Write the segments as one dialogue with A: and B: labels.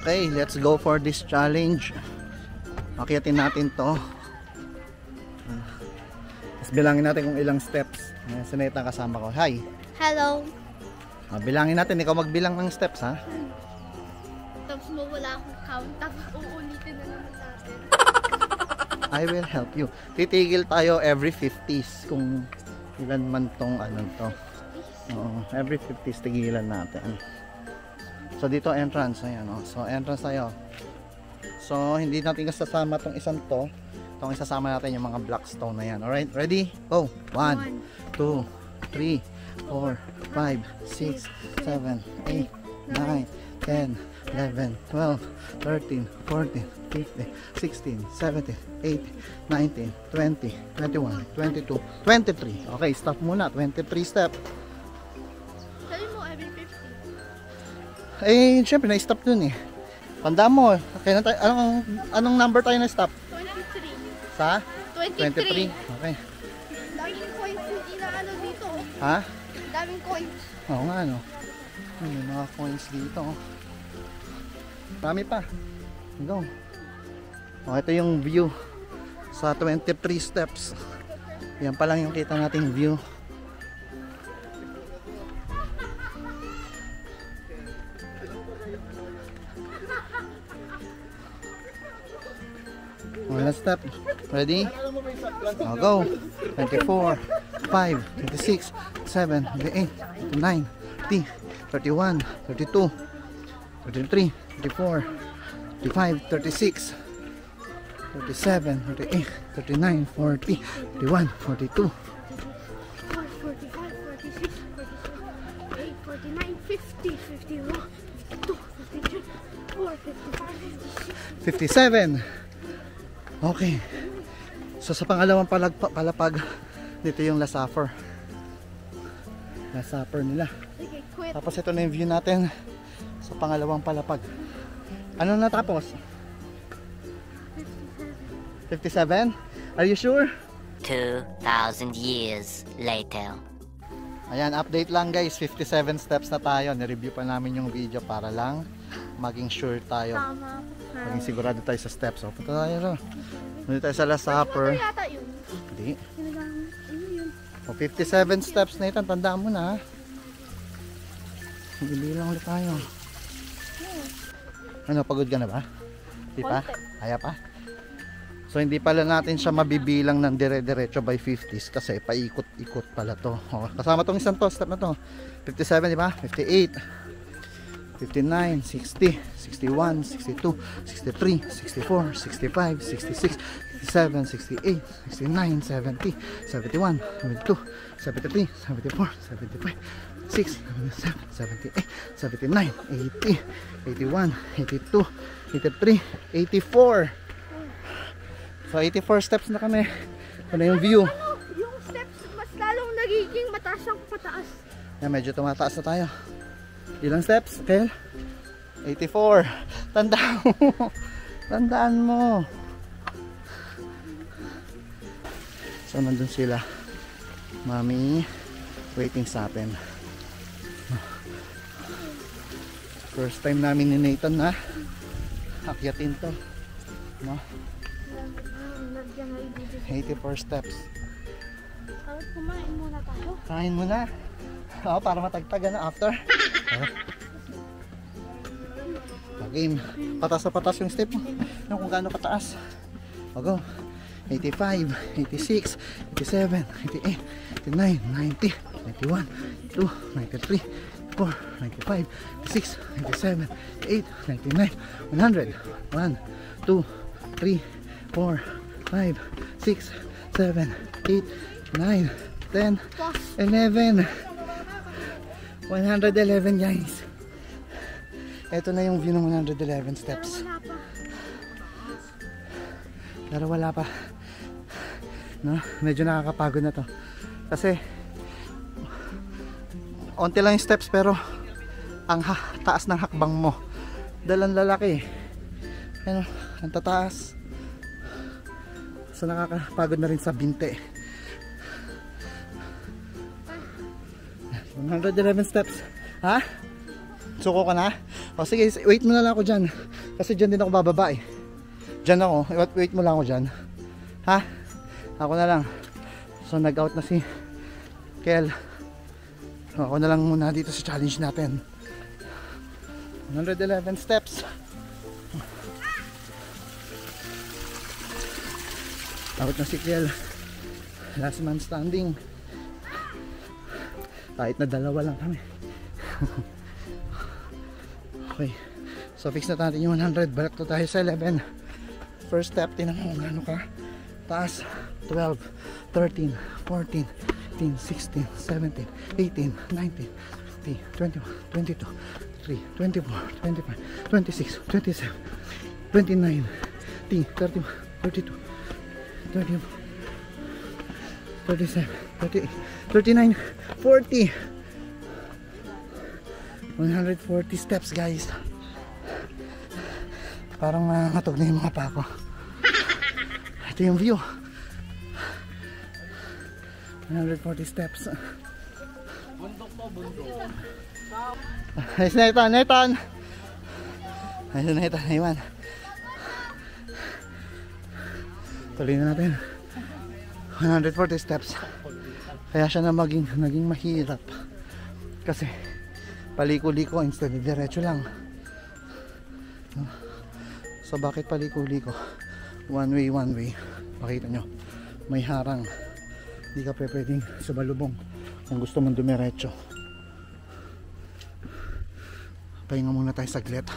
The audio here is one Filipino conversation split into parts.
A: Okay, let's go for this challenge. Akyatin natin to. Tapos bilangin natin kung ilang steps. Si Neta kasama ko. Hi.
B: Hello.
A: Bilangin natin, ikaw magbilang ng steps ha.
B: Tapos mawala akong count. Tapos uulitin na naman natin.
A: I will help you. Titigil tayo every 50s kung ilan man tong ano to. Every 50s tigilan natin. So dito entrance, ayan o. So entrance tayo. So hindi natin kasama tong isang to. Itong isasama natin yung mga black stone na yan. Alright, ready? Go! 1, 2, 3, 4, 5, 6, 7, 8, 9, 10, 11, 12, 13, 14, 15, 16, 17, 18, 19, 20, 21, 22, 23. Okay, stop muna. 23 step.
B: Sabi mo every 50.
A: Eh, syempre na-stop dun eh. Tandaan mo, okay na tayo, anong number tayo na-stop?
B: 23.
A: Sa?
B: 23.
A: Okay.
B: Daming coins yung inaano dito.
A: Ha?
B: Daming coins.
A: Oo nga no. May mga coins dito. Marami pa. Go. Oh, ito yung view sa 23 steps. Yan pa lang yung kita nating view. Last step. Ready? I'll go. 24, 5, 26, 7, 28, 29, 30, 31, 32, 33, 34, 35, 36, 37, 38, 39, 40, 41, 42,
B: 45, 46, 47, 48, 49, 50, 51, 52, 53, 54, 55,
A: 57. Okay. So sa pangalawang palapag dito yung last supper. Last supper nila.
B: Okay, quit.
A: Tapos ito na yung view natin sa pangalawang palapag. Ano natapos? 57? Are you sure?
C: 2,000 years later.
A: Ayan, update lang guys. 57 steps na tayo. Nireview pa namin yung video para lang maging sure tayo.
B: Tama.
A: Maging sigurado tayo sa steps. So, punta tayo ro. Punta tayo sa last supper.
B: Ano yata yun?
A: Hindi.
B: Ano yun?
A: O, 57 steps na ito. Tandaan mo na ha. Bibilang ulit tayo. Ano, pagod ka na ba? Di pa? Kaya pa? So hindi pala natin siya mabibilang ng dire-diretso by 50s kasi paikot-ikot pala to. O, kasama tong isang to, step na to. 57, di ba? 58, 59, 60, 61, 62, 63, 64, 65, 66, 67, 68, 69, 70, 71, 72, 73, 74, 75, 6, 77, 78, 79, 80, 81, 82, 83, 84. So 84 steps na kami. Ito na yung view.
B: Ano? Yung steps mas lalong nagiging mataas ang pataas.
A: Yan, medyo tumataas na tayo. Ilang steps, Kel? 84. Tandaan mo. Tandaan mo. So nandun sila. Mami waiting sa atin. First time namin ni Nathan na akyatin to. No? 84 steps.
B: Tapos kumain muna tayo.
A: Kain muna. Oo, para matagtagan na after. Game. Patas na patas yung step mo. Yung kung gaano kataas. O go. 85, 86, 87, 88, 89, 90, 91, 92, 93, 94, 95, 96, 97, 98, 99, 100. 1, 2, 3, 4, 5, 6, 7, 8, 9, 10, 11. 111 guys. Ito na yung view ng 111 steps. Pero wala pa. No? Medyo nakakapagod na to. Kasi onti lang yung steps pero ang taas ng hakbang mo. Dalang lalaki. Ano, ang tataas. So nakakapagod na rin sa binte. 111 steps. Ha? Suko ka na? O sige, wait mo na lang ako dyan. Kasi dyan din ako bababa eh. Dyan ako, wait mo lang ako dyan. Ha? Ako na lang. So nag-out na si Kel. So, ako na lang muna dito sa challenge natin. 111 steps. Out na si Kel. Last man standing. Kahit na dalawa lang kami. Okay. So fix na natin yung 100. Balik to tayo sa 11. First step, tinan mo ano ka. Taas. 12, 13, 14, 15, 16, 17, 18, 19, 20, 21, 22, 23, 24, 25, 26, 27, 29, 30, 31, 32, 34, 37, 38, 39, 40. 140 steps guys. Parang matog na yung mga pa ko. Ito yung view. 140 steps.
D: Bundok po, bundok.
A: Ayos na ito, Nathan. Ayos na ito, Iwan. Tuloy na natin. 140 steps. Kaya siya na naging mahirap. Kasi paliko-liko instead of diretso lang. So bakit paliko-liko? One way. Makita nyo, may harang. Hindi ka pwedeng sumalubong kung gusto mong dumiretso. Pahinga muna tayo saglit.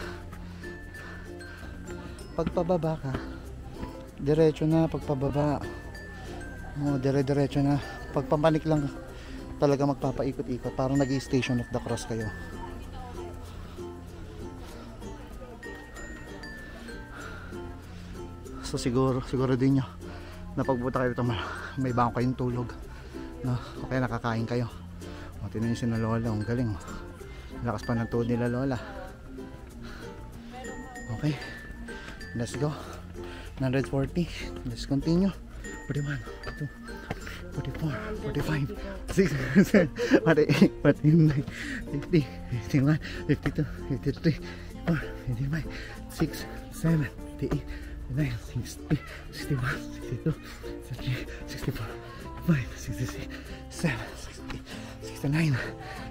A: Pagpababa ka, diretso na. Pagpababa, dire-diretso na. Pagpapanik lang talaga magpapaikot-ikot. Parang nag-i-station of the cross kayo. So siguro din nyo na pagpunta kayo dito may bangko kayong tulog, no? O kaya nakakain kayo. O tinan nyo si na Lola, ang galing, lakas pa ng tuhod nila Lola. Okay, let's go. 140, let's continue. 41, 42, 44, 45, 46, 47, 48, 49, 50, 51, 52, 53, 54, 55, 56, 57, 58, 59, 60, 61, 62, 63, 64, 65, 66, 67, 68, 69,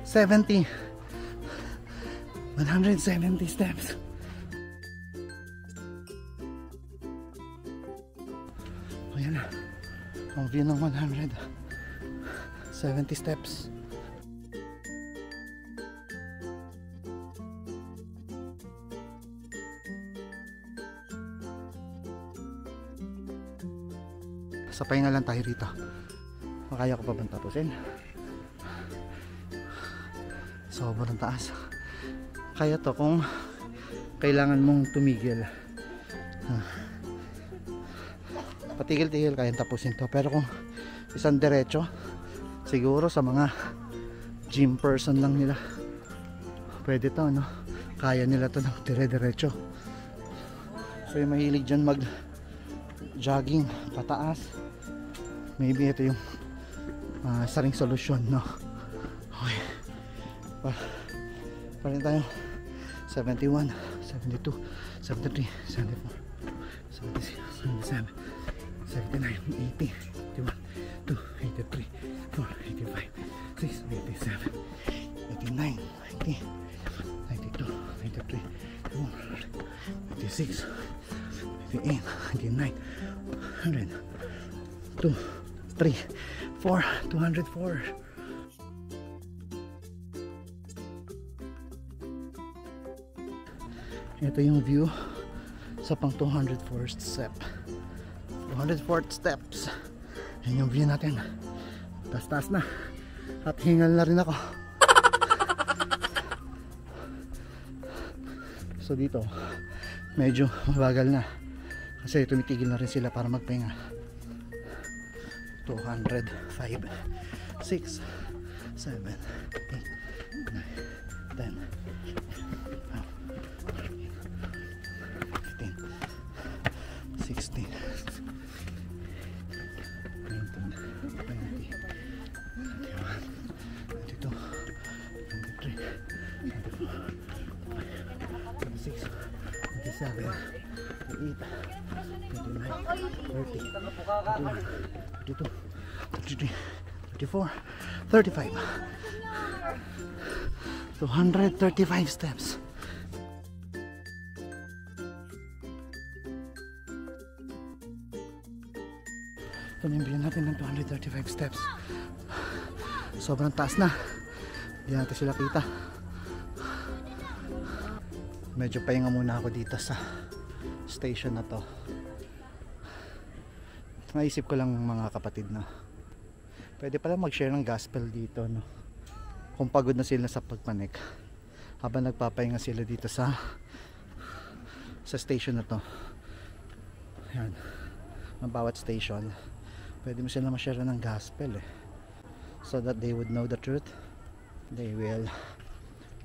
A: 70, 170 steps. Ayan na ang view ng 170 steps. Sa pahinga lang tayo rito. Makaya ko pa bang tapusin? Sobrang taas. Kaya to kung kailangan mong tumigil. Patigil-tigil kayang tapusin to. Pero kung isang diretso, siguro sa mga gym person lang nila pwede to, no? Kaya nila to ng dire-diretso. So yung mahilig dyan mag jogging pataas, maybe ito yung isa ring solusyon, no? Okay, pa rin tayo. 71, 72, 73, 74, 76, 77, 79, 80, 81, 2, 83, 4, 85, 6, 87, 89, 90, 92, 93, 94, 96, 88, 89, 100, 2, 3, 4, 204. Ito yung view sa pang 204th step. 204th steps. Yan yung view natin. Taas-taas na. At hingal na rin ako. So dito medyo mabagal na kasi tumitigil na rin sila para magpahinga. 200, 5, 6, 7, 8, 9, 10, 15, 16, 19, 20, 21, 22, 23, 24, 25, 37, 38, 39, 30, 31, 32, 33, 34, 35. 235 steps. Ito na yung view natin ng 235 steps. Sobrang taas na. Hindi natin sila kita. Medyo pahinga muna ako dito sa station na to. Naisip ko lang mga kapatid na pwede pala mag-share ng gospel dito, no? Kung pagod na sila sa pagpanik, habang nagpapahinga sila dito sa station na to. Yan. Ang bawat station pwede mo sila ma-share ng gospel so that they would know the truth. They will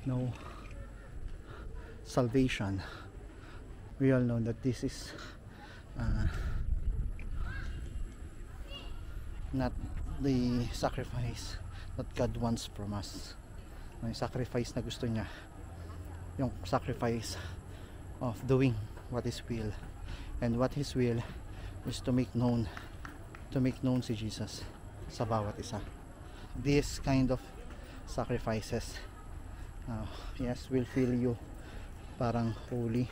A: know salvation. We all know that this is not the sacrifice that God wants from us. Yung sacrifice na gusto niya, yung sacrifice of doing what His will, and what His will is to make known si Jesus sa bawat isa. This kind of sacrifices, yes, will feel you parang holy,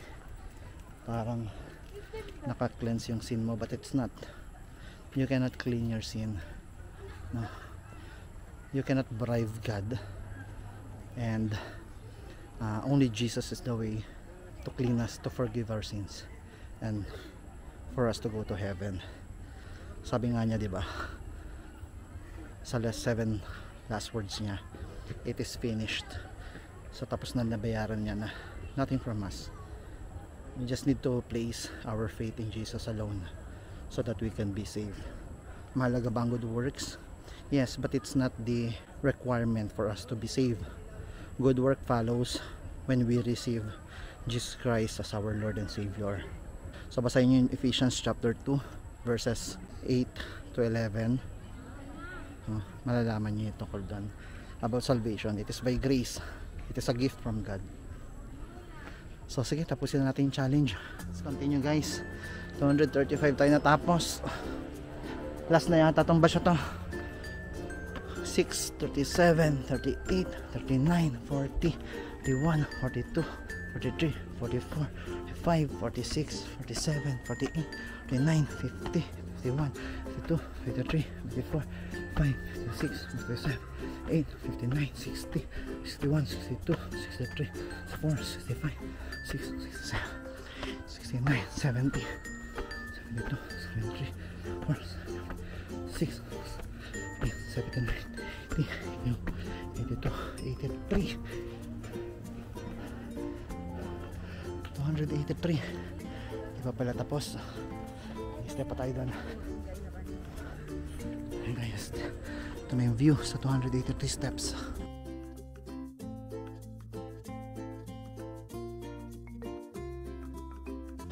A: parang naka-cleanse yung sin mo, but it's not. You cannot clean your sin, no. You cannot bribe God, and only Jesus is the way to clean us, to forgive our sins, and for us to go to heaven. Sabi nga niya, di ba, sa last 7 last words niya, it is finished. So tapos na, nabayaran niya na. Nothing from us. We just need to place our faith in Jesus alone so that we can be saved. Mahalaga ba ang good works? Yes, but it's not the requirement for us to be saved. Good work follows when we receive Jesus Christ as our Lord and Savior. So basahin niyo in Ephesians chapter 2 verses 8 to 11. Malalaman niyo ito doon about salvation. It is by grace. It is a gift from God. So sige, tapusin na natin yung challenge. Let's continue, guys. 235 tayo natapos. Last na yata itong basyo to. 6, 37, 38, 39, 40, 41, 42, 43, 44, 45, 46, 47, 48, 49, 50, 51, 52, 53, 54, 5, 56, 57, 8, 59, 60, 61, 62, 63, 64, 65, 6, 67, 69, 70, 72, 73, 4, 6, 8, 79, 80, 82, 83, 283. Di pa pala tapos. Step pa tayo doon. Hey guys, ito na yung view sa 283 steps.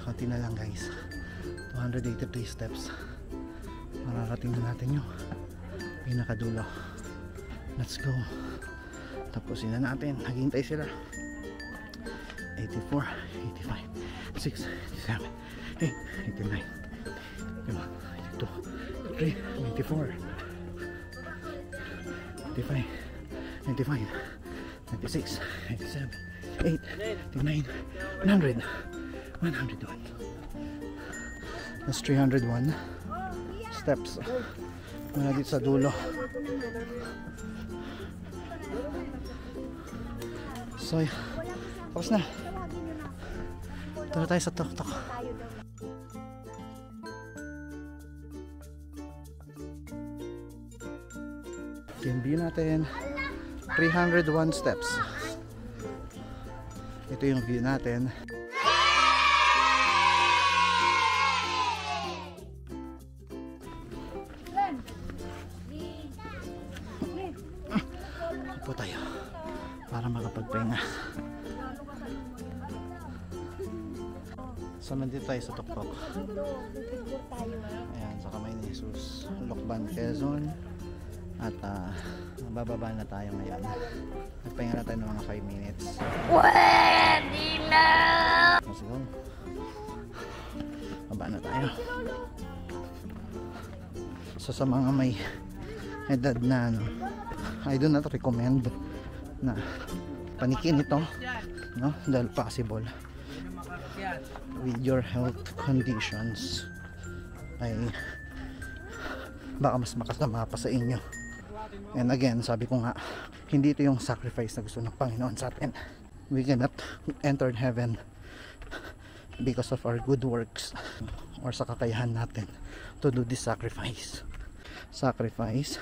A: Konti na lang, guys. 283 steps. Mararating na natin yung pinakadulo. Let's go. Tapusin na natin. Naghihintay sila. 84, 85, 6, 87, 8, 89, 91, 92, 93, 94, 95, 95, 96, 97, 8, 89, 100, 101. That's 301 steps. Muna dito sa dulo. So, tapos na. Ito na tayo sa tok-tok. Yung view natin, 301 steps. Ito yung view natin. Upo tayo para makapagpahinga. So nandito tayo sa Tuktok. Ayan, sa kamay ni Jesus, Lokban, Quezon. At bababa na tayo ngayon. Nagpahinga na tayo ng mga 5 minutes. Let's go. Baba na tayo. So sa mga may edad na ano, I do not recommend na panikin ito, no? Dahil possible with your health conditions ay baka mas makasama pa sa inyo. And again, sabi ko nga, hindi ito yung sacrifice na gusto ng Panginoon sa atin. We cannot enter heaven because of our good works or sa kakayahan natin to do this sacrifice. Sacrifice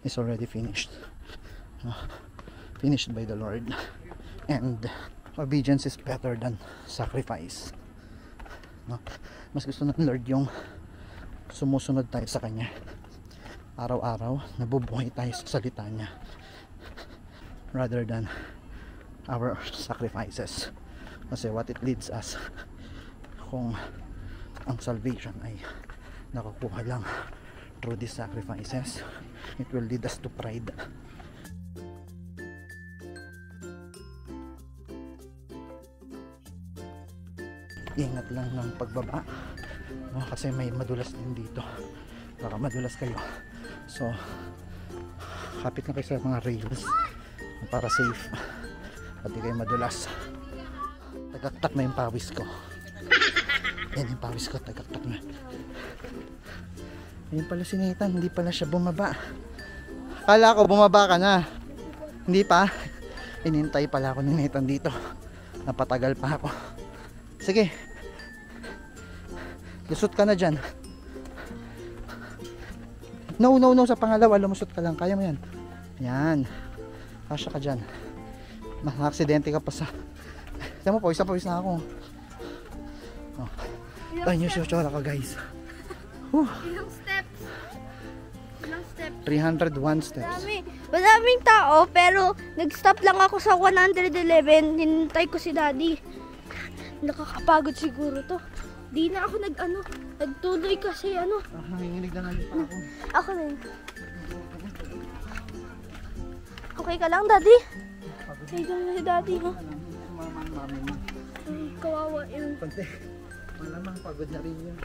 A: is already finished, finished by the Lord, and obedience is better than sacrifice, no? Mas gusto ng Lord yung sumusunod tayo sa Kanya araw-araw, nabubuhay tayo sa salita Niya rather than our sacrifices. Kasi what it leads us, kung ang salvation ay nakukuha lang through these sacrifices, it will lead us to pride. Ingat lang ng pagbaba, no? Kasi may madulas din dito, baka madulas kayo. So kapit na kayo sa mga rails para safe at di kayo madulas. Tagaktak na yung pawis ko. Yan yung pawis ko, tagaktak na. Ayun pala si Nathan, hindi pala siya bumaba. Kala ko bumaba ka na. Hindi pa. Inintay pala ako ni Nathan dito. Napatagal pa ako. Sige. Lusot ka na dyan. No, sa pangalawa, lumusot ka lang. Kaya mo yan. Yan. Kasya ka dyan. Maka-aksidente ka pa sa... Tiyan mo, pawis na ako. Oh. Ayun yung sutsura ko, guys.
B: Ilang steps?
A: 301 steps.
B: Madaming tao, pero nag-stop lang ako sa 111. Hinintay ko si Daddy. Nakakapagod siguro to. Di na ako nagtuloy kasi
A: Nanginginig na ngayon pa ako.
B: Ako na yun. Okay ka lang, Daddy? Okay lang na si Daddy, ha? Ay, kawawa yun.
A: Konti. Malamang pagod na rin yun.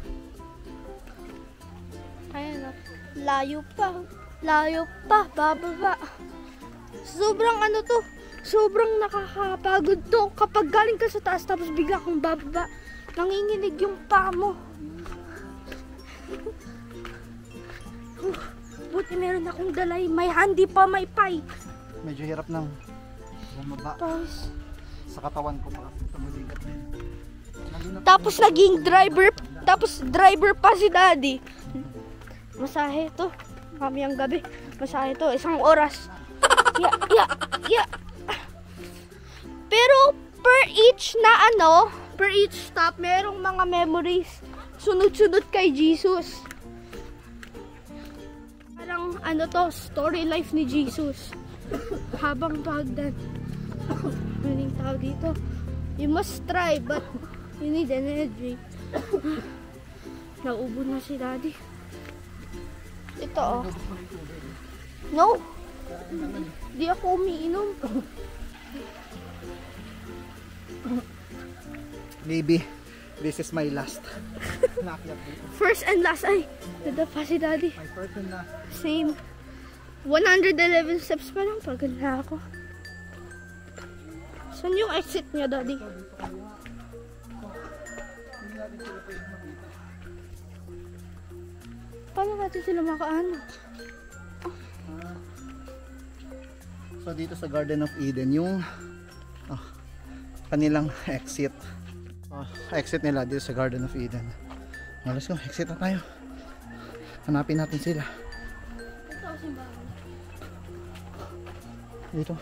B: Ayan na. Layo pa, bababa. Sobrang sobrang nakakapagod to. Kapag galing ka sa taas tapos bigla kang bababa, nanginginig yung paa mo. Buti meron akong dalay. May handi pa, may pie.
A: Medyo hirap nang bumaba. Sa katawan ko pa kasi tumuligat din.
B: Tapos naging driver pa si Daddy. Masahe to. Mamayang gabi. Masahe to. 1 oras. Yeah. Pero per each stop, merong mga memories. Sunod-sunod kay Jesus. Parang story life ni Jesus. Habang pagdan. Maling tao dito. You must try, but you need energy. Naubo na si Daddy. Ito No. Di ako umiinom.
A: Maybe this is my last.
B: First and last ay nadapa si Daddy.
A: My first and last.
B: Same. 111 steps pa lang. Pagod na ako. Saan yung exit niya, Daddy? Paano natin sila makaano?
A: So dito sa Garden of Eden yung kanilang exit. Exit nila dito sa Garden of Eden. Let's go, exit na tayo. Hanapin natin sila.
B: Ito, simbahan.
A: Dito.